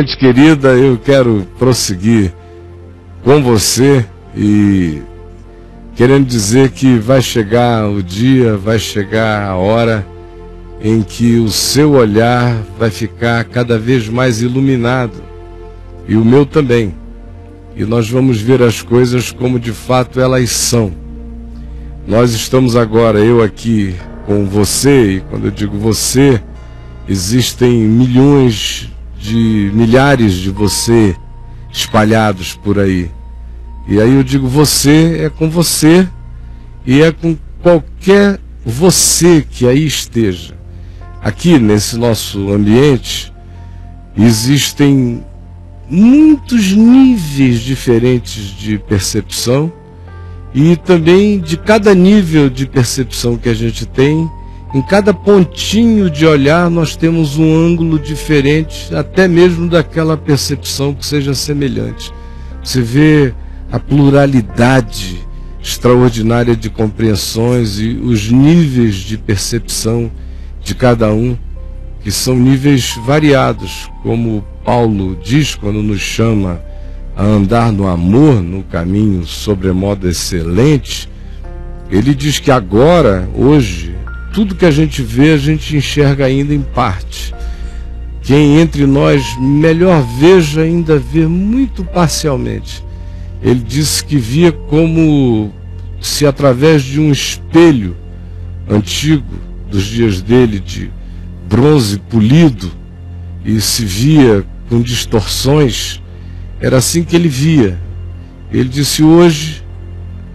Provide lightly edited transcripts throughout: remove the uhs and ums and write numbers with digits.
Gente querida, eu quero prosseguir com você e querendo dizer que vai chegar o dia, vai chegar a hora em que o seu olhar vai ficar cada vez mais iluminado, e o meu também, e nós vamos ver as coisas como de fato elas são. Nós estamos agora, eu aqui com você, e quando eu digo você, existem milhares de você espalhados por aí. E aí eu digo você, é com você e é com qualquer você que aí esteja. Aqui nesse nosso ambiente existem muitos níveis diferentes de percepção, e também de cada nível de percepção que a gente tem, em cada pontinho de olhar nós temos um ângulo diferente, até mesmo daquela percepção que seja semelhante. Você vê a pluralidade extraordinária de compreensões e os níveis de percepção de cada um, que são níveis variados, como Paulo diz quando nos chama a andar no amor, no caminho sobremodo excelente. Ele diz que agora, hoje, tudo que a gente vê, a gente enxerga ainda em parte. Quem entre nós melhor veja, ainda vê muito parcialmente. Ele disse que via como se através de um espelho antigo, dos dias dele, de bronze polido, e se via com distorções, era assim que ele via. Ele disse: hoje,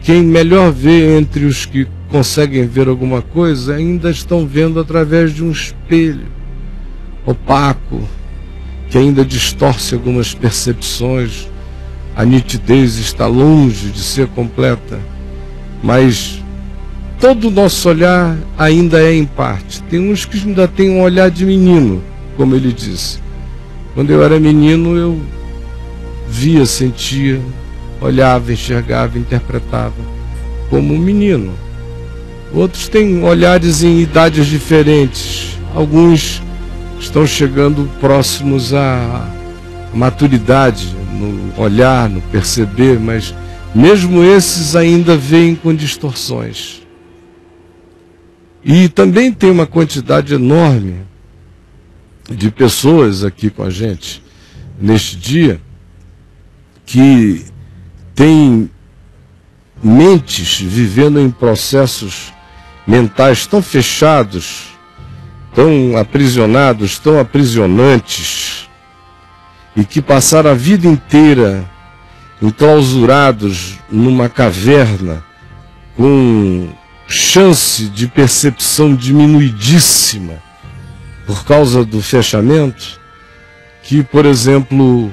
quem melhor vê entre os que conseguem ver alguma coisa, ainda estão vendo através de um espelho opaco, que ainda distorce algumas percepções. A nitidez está longe de ser completa, mas todo o nosso olhar ainda é em parte. Tem uns que ainda têm um olhar de menino, como ele disse. Quando eu era menino, eu via, sentia, olhava, enxergava, interpretava como um menino. Outros têm olhares em idades diferentes. Alguns estão chegando próximos à maturidade no olhar, no perceber, mas mesmo esses ainda veem com distorções. E também tem uma quantidade enorme de pessoas aqui com a gente neste dia que têm mentes vivendo em processos mentais tão fechados, tão aprisionados, tão aprisionantes, e que passaram a vida inteira enclausurados numa caverna com chance de percepção diminuidíssima por causa do fechamento, que, por exemplo,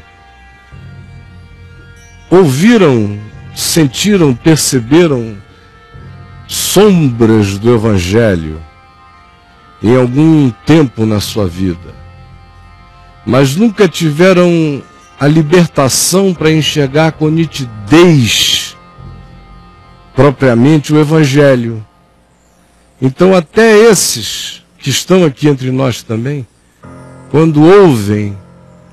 ouviram, sentiram, perceberam sombras do Evangelho em algum tempo na sua vida, mas nunca tiveram a libertação para enxergar com nitidez propriamente o Evangelho. Então até esses que estão aqui entre nós também, quando ouvem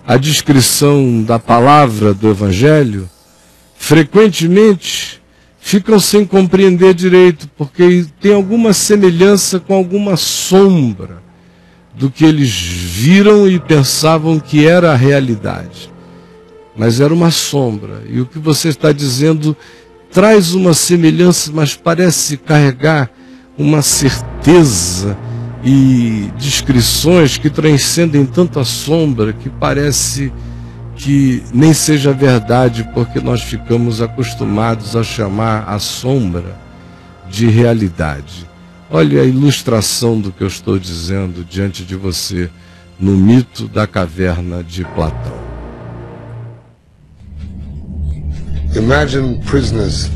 a descrição da palavra do Evangelho, frequentemente ficam sem compreender direito, porque tem alguma semelhança com alguma sombra do que eles viram e pensavam que era a realidade. Mas era uma sombra, e o que você está dizendo traz uma semelhança, mas parece carregar uma certeza e descrições que transcendem tanto a sombra que parece que nem seja verdade, porque nós ficamos acostumados a chamar a sombra de realidade. Olha a ilustração do que eu estou dizendo diante de você no mito da caverna de Platão. Imagine prisoners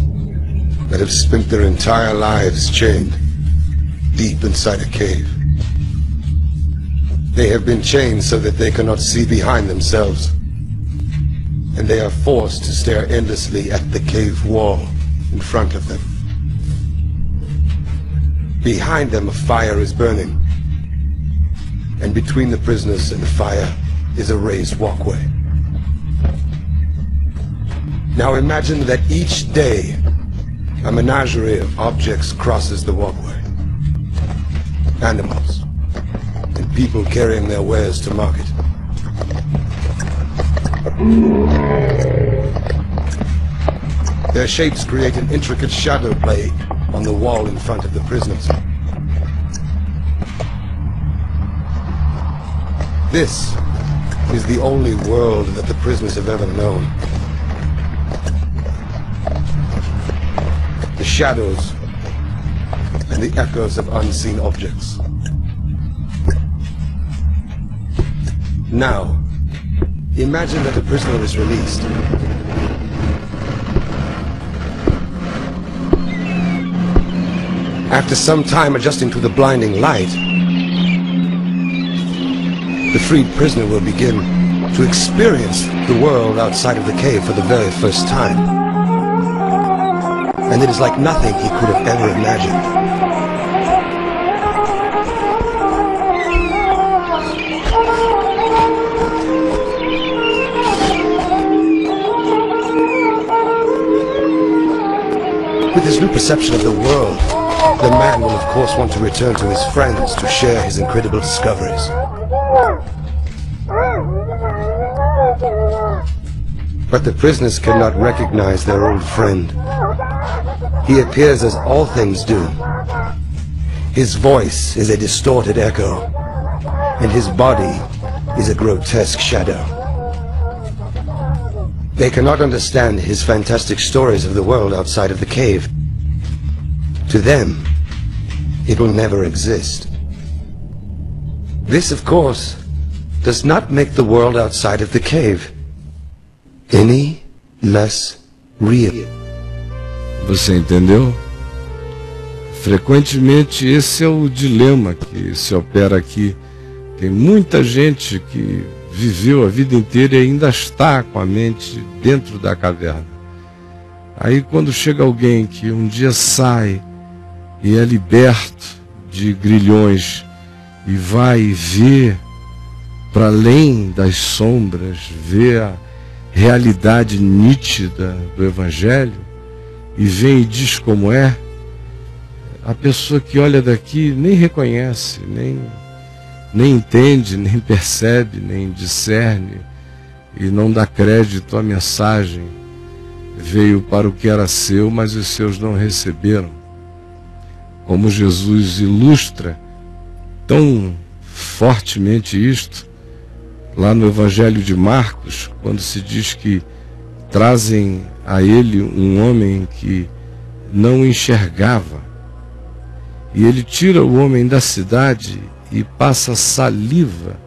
that have spent their entire lives chained deep inside a cave. They have been chained so that they cannot see behind themselves, and they are forced to stare endlessly at the cave wall in front of them. Behind them a fire is burning, and between the prisoners and the fire is a raised walkway. Now imagine that each day a menagerie of objects crosses the walkway. Animals and people carrying their wares to market. Their shapes create an intricate shadow play on the wall in front of the prisoners. This is the only world that the prisoners have ever known. The shadows and the echoes of unseen objects. Now, imagine that a prisoner is released. After some time adjusting to the blinding light, the freed prisoner will begin to experience the world outside of the cave for the very first time. And it is like nothing he could have ever imagined. With his new perception of the world, the man will of course want to return to his friends to share his incredible discoveries. But the prisoners cannot recognize their old friend. He appears as all things do. His voice is a distorted echo, and his body is a grotesque shadow. They cannot understand his fantastic stories of the world outside of the cave. To them, it will never exist. This, of course, does not make the world outside of the cave any less real. Você entendeu? Frequentemente esse é o dilema que se opera aqui. Tem muita gente que viveu a vida inteira e ainda está com a mente dentro da caverna. Aí quando chega alguém que um dia sai e é liberto de grilhões e vai e vê para além das sombras, vê a realidade nítida do Evangelho e vem e diz como é, a pessoa que olha daqui nem reconhece, nem entende, nem percebe, nem discerne e não dá crédito à mensagem. Veio para o que era seu, mas os seus não receberam. Como Jesus ilustra tão fortemente isto, lá no Evangelho de Marcos, quando se diz que trazem a ele um homem que não enxergava, e ele tira o homem da cidade e passa saliva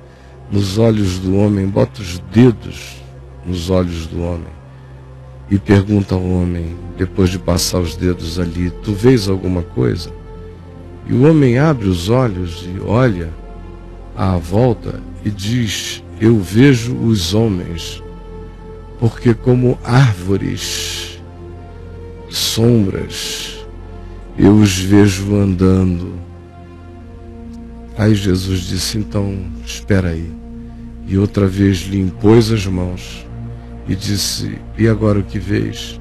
nos olhos do homem, bota os dedos nos olhos do homem e pergunta ao homem, depois de passar os dedos ali, tu vês alguma coisa? E o homem abre os olhos e olha à volta e diz, eu vejo os homens, porque como árvores, sombras, eu os vejo andando. Aí Jesus disse, então, espera aí. E outra vez lhe impôs as mãos e disse, e agora o que vês?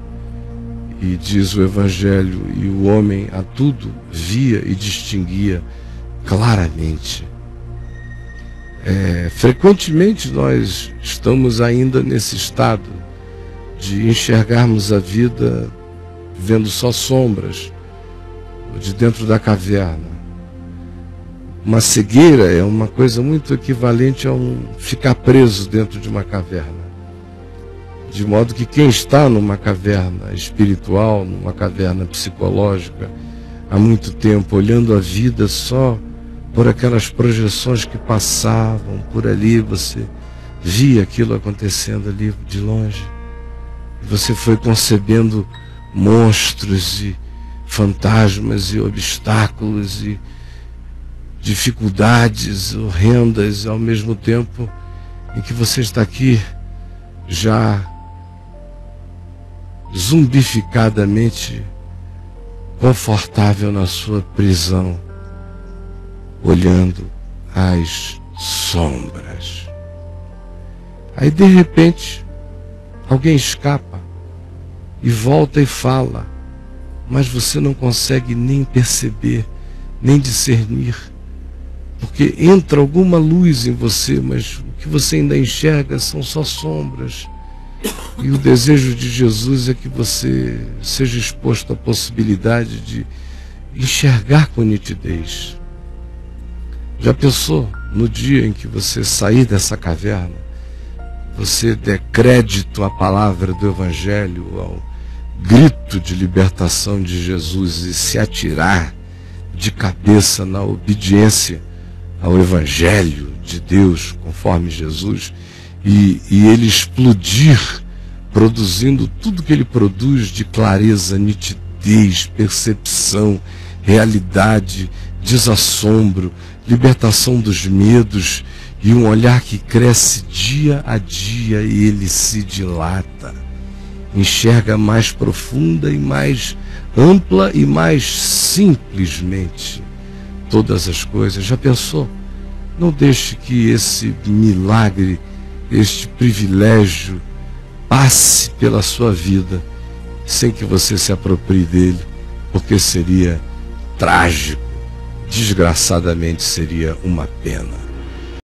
E diz o Evangelho, e o homem a tudo via e distinguia claramente. Frequentemente nós estamos ainda nesse estado de enxergarmos a vida vendo só sombras de dentro da caverna. Uma cegueira é uma coisa muito equivalente a ficar preso dentro de uma caverna. De modo que quem está numa caverna espiritual, numa caverna psicológica, há muito tempo, olhando a vida só por aquelas projeções que passavam por ali, você via aquilo acontecendo ali de longe. Você foi concebendo monstros e fantasmas e obstáculos e dificuldades horrendas ao mesmo tempo em que você está aqui já zumbificadamente confortável na sua prisão, olhando as sombras. Aí de repente alguém escapa e volta e fala, mas você não consegue nem perceber, nem discernir, porque entra alguma luz em você, mas o que você ainda enxerga são só sombras. E o desejo de Jesus é que você seja exposto à possibilidade de enxergar com nitidez. Já pensou no dia em que você sair dessa caverna, você der crédito à palavra do Evangelho, ao grito de libertação de Jesus e se atirar de cabeça na obediência ao Evangelho de Deus, conforme Jesus, e ele explodir, produzindo tudo que ele produz de clareza, nitidez, percepção, realidade, desassombro, libertação dos medos e um olhar que cresce dia a dia e ele se dilata, enxerga mais profunda e mais ampla e mais simplesmente todas as coisas. Já pensou? Não deixe que esse milagre, este privilégio passe pela sua vida sem que você se aproprie dele, porque seria trágico, desgraçadamente seria uma pena.